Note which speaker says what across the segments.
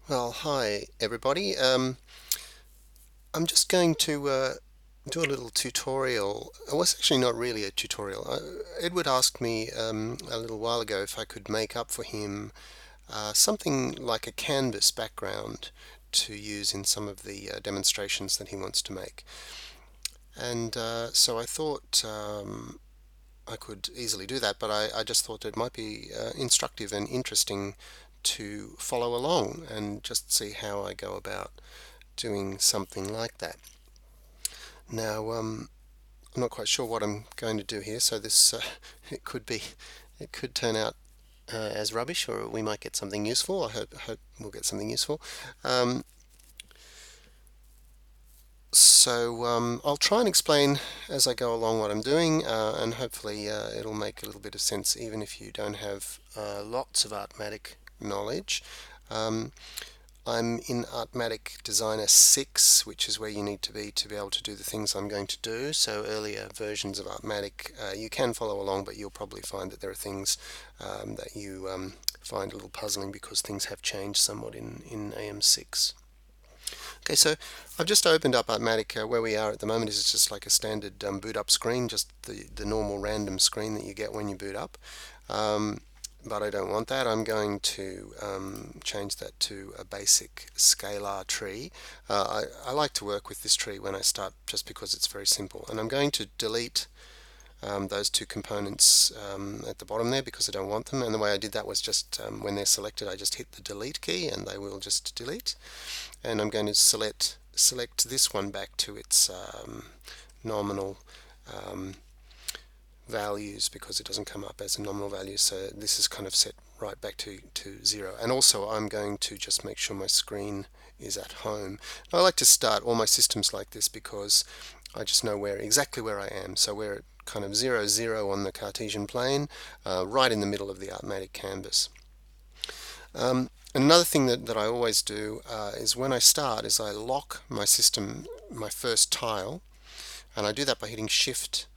Speaker 1: Well, hi everybody. I'm just going to do a little tutorial. It was actually not really a tutorial. Edward asked me a little while ago if I could make up for him something like a canvas background to use in some of the demonstrations that he wants to make. And so I thought I could easily do that, but I just thought it might be instructive and interesting to follow along and just see how I go about doing something like that. Now, I'm not quite sure what I'm going to do here, so this it could be, it could turn out as rubbish, or we might get something useful. I hope we'll get something useful. Um, I'll try and explain as I go along what I'm doing, and hopefully it'll make a little bit of sense, even if you don't have lots of Artmatic knowledge. Um, I'm in Artmatic Designer 6, which is where you need to be able to do the things I'm going to do. So earlier versions of Artmatic, you can follow along, but you'll probably find that there are things that you find a little puzzling because things have changed somewhat in AM6. Okay, so I've just opened up Artmatic. Where we are at the moment is just like a standard boot up screen, just the normal random screen that you get when you boot up. Um, but I don't want that. I'm going to change that to a basic scalar tree. I like to work with this tree when I start just because it's very simple. And I'm going to delete those two components at the bottom there because I don't want them. And the way I did that was just when they're selected, I just hit the delete key and they will just delete. And I'm going to select this one back to its nominal um, values because it doesn't come up as a nominal value, so this is kind of set right back to 0. And also I'm going to just make sure my screen is at home. Now, I like to start all my systems like this because I just know exactly where I am. So we're at kind of 0, 0 on the Cartesian plane, right in the middle of the Artmatic canvas. Another thing that I always do is when I start is I lock my system, my first tile, and I do that by hitting Shift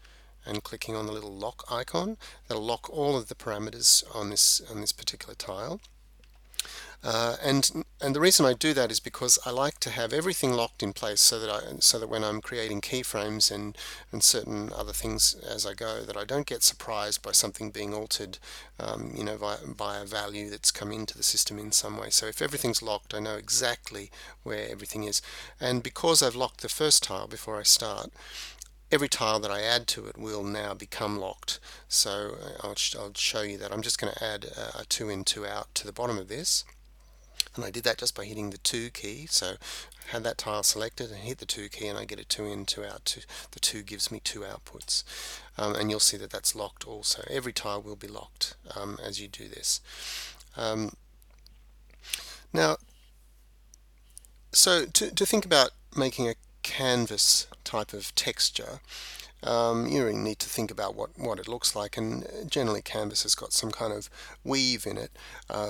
Speaker 1: and clicking on the little lock icon. That'll lock all of the parameters on this particular tile. And the reason I do that is because I like to have everything locked in place so that when I'm creating keyframes and certain other things as I go, that I don't get surprised by something being altered, by a value that's come into the system in some way. So if everything's locked, I know exactly where everything is. And because I've locked the first tile before I start, every tile that I add to it will now become locked. So I'll show you that. I'm just going to add a 2 in, 2 out to the bottom of this. And I did that just by hitting the 2 key. So I had that tile selected and hit the 2 key and I get a 2 in, 2 out. The 2 gives me 2 outputs. And you'll see that that's locked also. Every tile will be locked as you do this. Now, so to think about making a canvas type of texture, you really need to think about what it looks like, and generally canvas has got some kind of weave in it,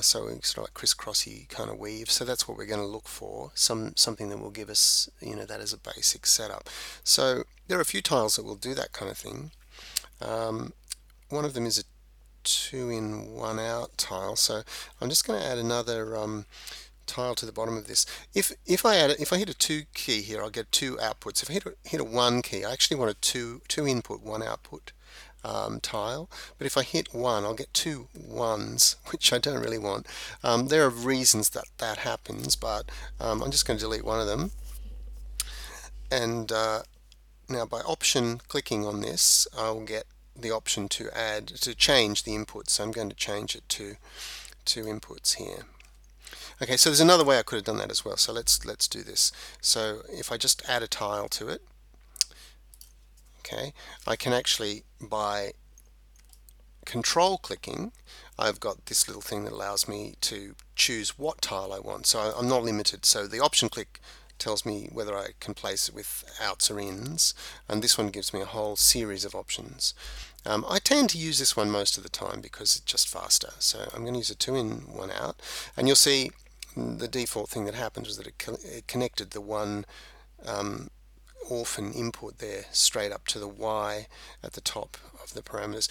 Speaker 1: so it's sort of like crisscrossy kind of weave. So that's what we're going to look for, something that will give us, that as a basic setup. So there are a few tiles that will do that kind of thing. One of them is a 2 in, 1 out tile. So I'm just going to add another tile to the bottom of this. If I hit a 2 key here, I'll get 2 outputs. If I hit a 1 key, I actually want a 2 input, 1 output tile. But if I hit 1, I'll get 2 1s, which I don't really want. There are reasons that happens, but I'm just going to delete one of them. And now by option clicking on this, I'll get the option to change the input. So I'm going to change it to 2 inputs here. Okay, so there's another way I could have done that as well. So let's do this. So if I just add a tile to it, okay, I can actually, by control clicking, I've got this little thing that allows me to choose what tile I want. So I'm not limited. So the option click tells me whether I can place it with outs or ins, and this one gives me a whole series of options. I tend to use this one most of the time because it's just faster. So I'm going to use a 2 in, 1 out, and you'll see the default thing that happened was that it connected the one orphan input there straight up to the Y at the top of the parameters.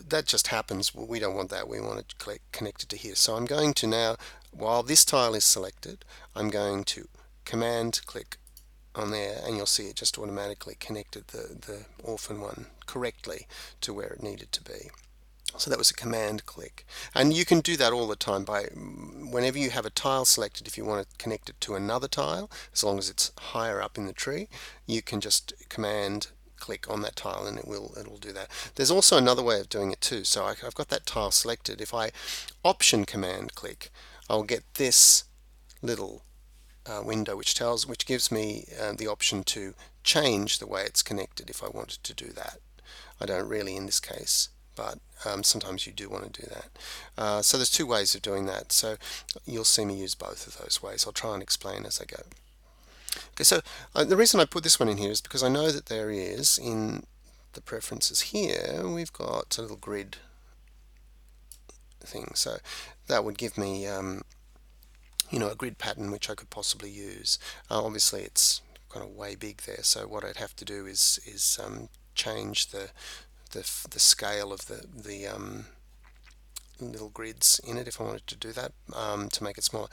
Speaker 1: That just happens. Well, we don't want that. We want it connected to here. So I'm going to now, while this tile is selected, I'm going to command click on there, and you'll see it just automatically connected the orphan one correctly to where it needed to be. So that was a command click, and you can do that all the time by whenever you have a tile selected. If you want to connect it to another tile, as long as it's higher up in the tree, you can just command click on that tile and it'll do that. There's also another way of doing it too. So I've got that tile selected. If I option command click, I'll get this little window which gives me the option to change the way it's connected if I wanted to do that. I don't really in this case, but sometimes you do want to do that. So there's two ways of doing that. So you'll see me use both of those ways. I'll try and explain as I go. Okay, so the reason I put this one in here is because I know that there is, in the preferences here, we've got a little grid thing. So that would give me a grid pattern which I could possibly use. Obviously it's kind of way big there, so what I'd have to do is change the scale of the little grids in it if I wanted to do that, to make it smaller.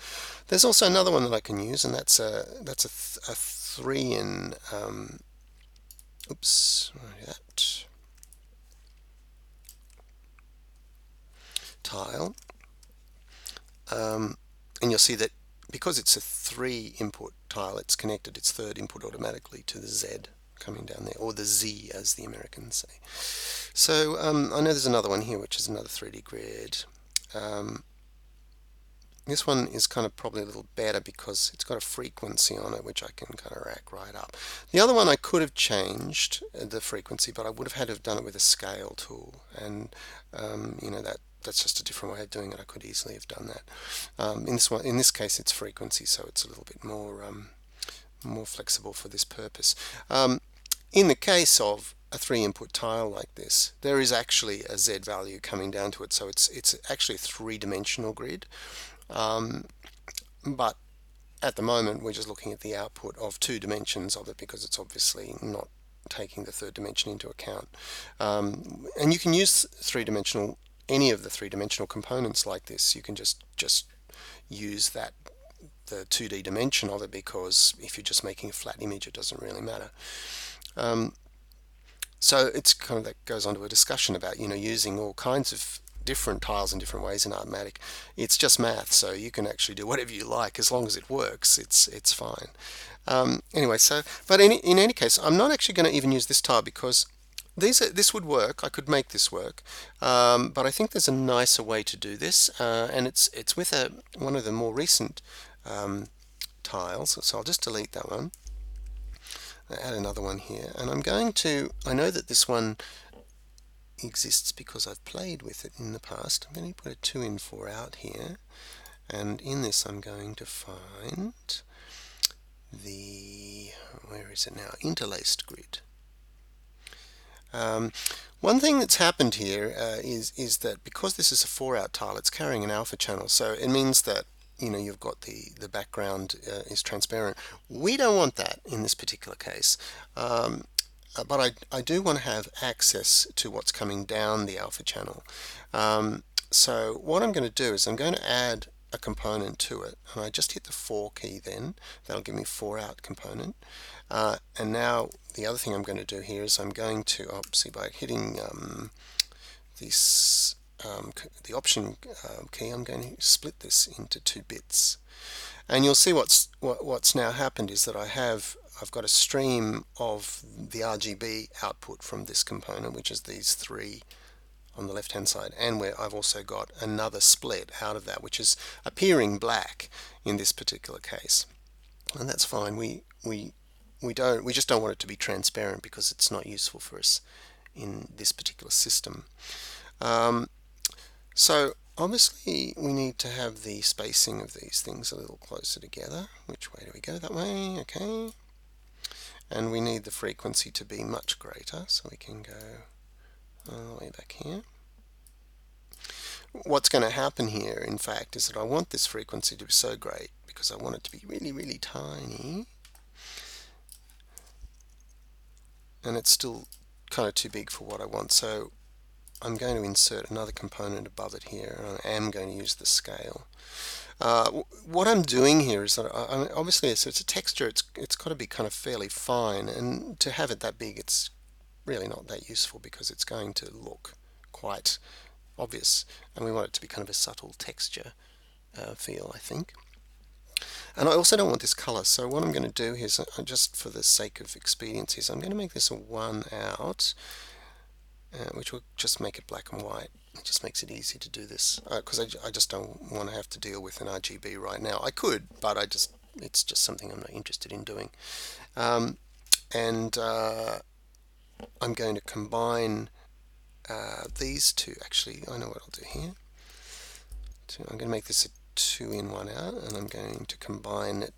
Speaker 1: There's also another one that I can use, and that's a 3 in oops, that tile, and you'll see that because it's a 3 input tile, it's connected its third input automatically to the Z coming down there, or the Z as the Americans say. So I know there's another one here which is another 3D grid. This one is kind of probably a little better because it's got a frequency on it which I can kind of rack right up. The other one I could have changed the frequency, but I would have had to have done it with a scale tool, and that's just a different way of doing it. I could easily have done that. In this case it's frequency, so it's a little bit more flexible for this purpose. In the case of a 3 input tile like this, there is actually a Z value coming down to it, so it's actually a 3-dimensional grid, but at the moment we're just looking at the output of 2 dimensions of it because it's obviously not taking the third dimension into account. And you can use any of the 3-dimensional components like this. You can just use the 2D dimension of it, because if you're just making a flat image it doesn't really matter. So it's kind of, that goes on to a discussion about using all kinds of different tiles in different ways in Artmatic. It's just math, so you can actually do whatever you like as long as it works. It's fine. Anyway, but in any case, I'm not actually going to even use this tile because this would work. I could make this work, but I think there's a nicer way to do this, and it's with one of the more recent tiles. So I'll just delete that one. Add another one here, and I know that this one exists because I've played with it in the past. I'm going to put a 2 in 4 out here, and in this I'm going to find where is it now? Interlaced grid. One thing that's happened here is that because this is a 4-out tile, it's carrying an alpha channel, so it means that you've got the background is transparent. We don't want that in this particular case, but I do want to have access to what's coming down the alpha channel. So what I'm going to do is I'm going to add a component to it, and I just hit the 4 key then. That'll give me 4-out component. And now the other thing I'm going to do here is I'm going to, by hitting the option key, I'm going to split this into 2 bits, and you'll see what's now happened is that I've got a stream of the RGB output from this component, which is these 3 on the left hand side, and where I've also got another split out of that which is appearing black in this particular case, and that's fine. We just don't want it to be transparent because it's not useful for us in this particular system. So obviously we need to have the spacing of these things a little closer together. Which way do we go? That way, okay. And we need the frequency to be much greater, so we can go all the way back here. What's going to happen here, in fact, is that I want this frequency to be so great because I want it to be really, really tiny, and it's still kind of too big for what I want. So I'm going to insert another component above it here, and I am going to use the scale. What I'm doing here is that obviously it's a texture, it's got to be kind of fairly fine, and to have it that big it's really not that useful because it's going to look quite obvious, and we want it to be kind of a subtle texture feel, I think. And I also don't want this color, so what I'm going to do here is, just for the sake of expediency, is I'm going to make this a 1 out, which will just make it black and white. It just makes it easy to do this, because I just don't want to have to deal with an RGB right now. I could, but it's just something I'm not interested in doing. And I'm going to combine these two. Actually, I know what I'll do here. I'm going to make this a 2 in 1 out, and I'm going to combine it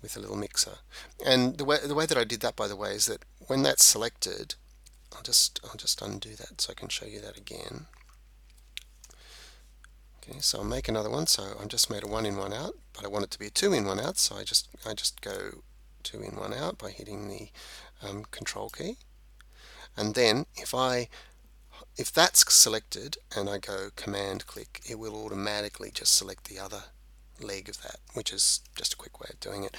Speaker 1: with a little mixer. And the way that I did that, by the way, is that when that's selected, I'll just undo that so I can show you that again. Okay, so I'll make another one. So I've just made a 1 in 1 out, but I want it to be a 2 in 1 out. So I just go 2 in 1 out by hitting the Control key, and then if that's selected and I go Command click, it will automatically just select the other leg of that, which is just a quick way of doing it.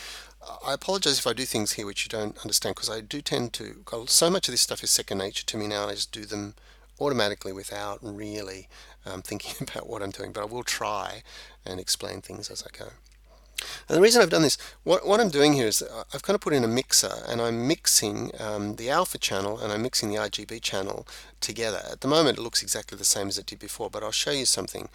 Speaker 1: I apologize if I do things here which you don't understand, because I do tend to, so much of this stuff is second nature to me now. I just do them automatically without really thinking about what I'm doing, but I will try and explain things as I go. And the reason I've done this, what I'm doing here is I've kind of put in a mixer, and I'm mixing the alpha channel and I'm mixing the RGB channel together. At the moment it looks exactly the same as it did before, but I'll show you something.